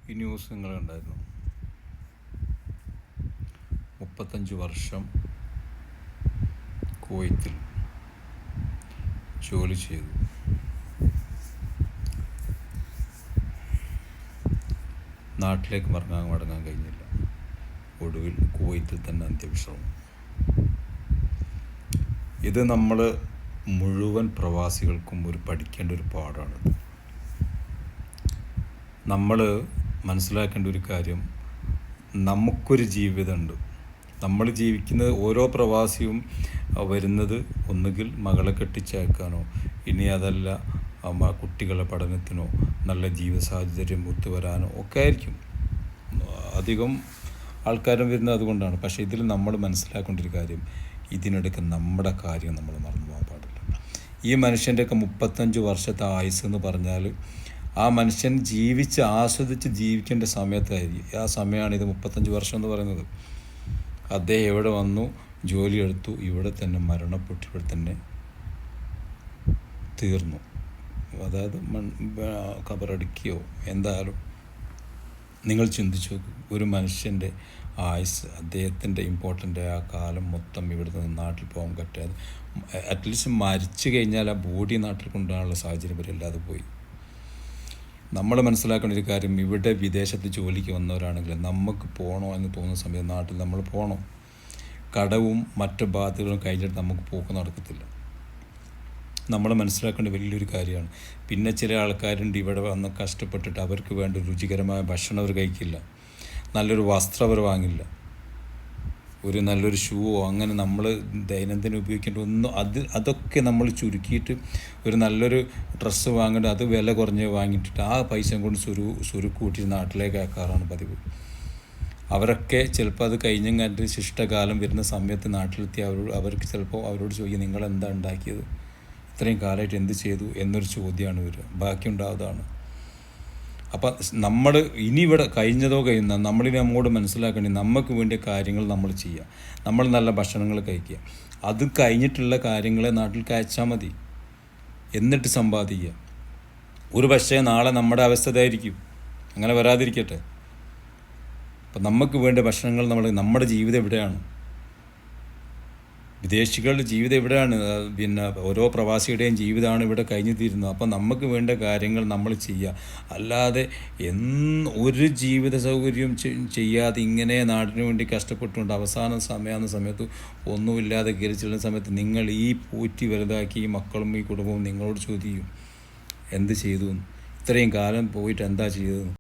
ഈ ന്യൂസ് നിങ്ങൾ കണ്ടായിരുന്നു. 35 വർഷം കുവൈത്തിൽ ജോലി ചെയ്തു. നാട്ടിലേക്ക് മടങ്ങാൻ കഴിഞ്ഞില്ല. ഒടുവിൽ കുവൈത്തിൽ തന്നെ അന്ത്യവിശ്രമം. ഇത് നമ്മൾ മുഴുവൻ പ്രവാസികൾക്കും പഠിക്കേണ്ട ഒരു പാഠാണിത്. നമ്മൾ മനസ്സിലാക്കേണ്ട ഒരു കാര്യം, നമുക്കൊരു ജീവിതമുണ്ട്. നമ്മൾ ജീവിക്കുന്നത്, ഓരോ പ്രവാസിയും വരുന്നത് ഒന്നുകിൽ മകളെ കെട്ടിച്ചയക്കാനോ, ഇനി അതല്ല കുട്ടികളുടെ പഠനത്തിനോ, നല്ല ജീവിത സാഹചര്യം ഒത്തുവരാനോ ഒക്കെ ആയിരിക്കും. അധികം ആൾക്കാരും വരുന്നത് അതുകൊണ്ടാണ്. പക്ഷേ ഇതിൽ നമ്മൾ മനസ്സിലാക്കേണ്ട ഒരു കാര്യം, ഇതിനിടയ്ക്ക് നമ്മുടെ കാര്യം നമ്മൾ മറന്നു പോകാൻ പാടില്ല. ഈ മനുഷ്യൻ്റെയൊക്കെ 35 വർഷത്തെ ആയുസ് എന്ന് പറഞ്ഞാൽ, ആ മനുഷ്യൻ ആസ്വദിച്ച് ജീവിക്കേണ്ട സമയത്തായിരിക്കും. ആ സമയമാണ് ഇത് 35 വർഷം എന്ന് പറയുന്നത്. അദ്ദേഹം ഇവിടെ വന്നു, ജോലിയെടുത്തു, ഇവിടെ തന്നെ മരണപ്പെട്ടു, ഇവിടെ തന്നെ തീർന്നു. അതായത് കബറടിക്കുകയോ എന്തായാലും. നിങ്ങൾ ചിന്തിച്ചു നോക്കൂ, ഒരു മനുഷ്യൻ്റെ ആയുസ്, അദ്ദേഹത്തിൻ്റെ ഇമ്പോർട്ടൻ്റ് ആ കാലം മൊത്തം ഇവിടുത്തെ നാട്ടിൽ പോകാൻ പറ്റാതെ, അറ്റ്ലീസ്റ്റ് മരിച്ചു കഴിഞ്ഞാൽ ആ ബോഡി നാട്ടിൽ കൊണ്ടുപോകാനുള്ള സാഹചര്യം വരെ ഇല്ലാതെ പോയി. നമ്മൾ മനസ്സിലാക്കേണ്ട ഒരു കാര്യം, ഇവിടെ വിദേശത്ത് ജോലിക്ക് വന്നവരാണെങ്കിൽ നമുക്ക് പോകണോ എന്ന് തോന്നുന്ന സമയത്ത് നാട്ടിൽ നമ്മൾ പോകണം. കടവും മറ്റ് ബാധ്യതകളും കഴിഞ്ഞിട്ട് നമുക്ക് പോക്ക് നടക്കത്തില്ല. നമ്മൾ മനസ്സിലാക്കേണ്ട വലിയൊരു കാര്യമാണ്. പിന്നെ ചില ആൾക്കാരുണ്ട് ഇവിടെ വന്ന് കഷ്ടപ്പെട്ടിട്ട് അവർക്ക് വേണ്ട രുചികരമായ ഭക്ഷണം അവർ കഴിക്കില്ല, നല്ലൊരു വസ്ത്രം അവർ വാങ്ങില്ല, ഒരു നല്ലൊരു ഷൂവോ അങ്ങനെ നമ്മൾ ദൈനംദിനം ഉപയോഗിക്കേണ്ട ഒന്നും, അതൊക്കെ നമ്മൾ ചുരുക്കിയിട്ട് ഒരു നല്ലൊരു ഡ്രസ്സ് വാങ്ങേണ്ടത് അത് വില കുറഞ്ഞ് വാങ്ങിയിട്ട് ആ പൈസ കൊണ്ട് സുരുക്കൂട്ടി നാട്ടിലേക്ക് അയക്കാറാണ് പതിവ്. അവരൊക്കെ ചിലപ്പോൾ അത് കഴിഞ്ഞും കണ്ട് ശിഷ്ടകാലം വരുന്ന സമയത്ത് നാട്ടിലെത്തി അവർക്ക് ചിലപ്പോൾ അവരോട് ചോദിക്കും, നിങ്ങളെന്താ ഉണ്ടാക്കിയത്, ഇത്രയും കാലമായിട്ട് എന്ത് ചെയ്തു എന്നൊരു ചോദ്യമാണ് വരിക. ബാക്കിയുണ്ടാവുന്നതാണ്. അപ്പം നമ്മൾ ഇനി ഇവിടെ കഴിഞ്ഞതോ നമ്മളിനി നമ്മോട് മനസ്സിലാക്കേണ്ടി, നമുക്ക് വേണ്ടിയ കാര്യങ്ങൾ നമ്മൾ ചെയ്യുക, നമ്മൾ നല്ല ഭക്ഷണങ്ങൾ കഴിക്കുക, അത് കഴിഞ്ഞിട്ടുള്ള കാര്യങ്ങളെ നാട്ടിൽ അയച്ചാൽ മതി, എന്നിട്ട് സമ്പാദിക്കുക. ഒരു പക്ഷേ നാളെ നമ്മുടെ അവസ്ഥ ഇതായിരിക്കും, അങ്ങനെ വരാതിരിക്കട്ടെ. അപ്പം നമുക്ക് വേണ്ട ഭക്ഷണങ്ങൾ നമ്മുടെ ജീവിതം എവിടെയാണ്, വിദേശികളുടെ ജീവിതം എവിടെയാണ്, പിന്നെ ഓരോ പ്രവാസിയുടെയും ജീവിതമാണ് ഇവിടെ കഴിഞ്ഞു തീരുന്നത്. അപ്പം നമുക്ക് വേണ്ട കാര്യങ്ങൾ നമ്മൾ ചെയ്യുക, അല്ലാതെ ഒരു ജീവിത സൗകര്യം ചെയ്യാതെ ഇങ്ങനെ നാടിനു വേണ്ടി കഷ്ടപ്പെട്ടുകൊണ്ട് അവസാന സമയത്ത് ഒന്നുമില്ലാതെ കയറി ചെല്ലുന്ന സമയത്ത് നിങ്ങൾ ഈ പോറ്റി വലുതാക്കി ഈ മക്കളും ഈ കുടുംബവും നിങ്ങളോട് ചോദിക്കും, എന്ത് ചെയ്തു, ഇത്രയും കാലം പോയിട്ട് എന്താ ചെയ്തത്.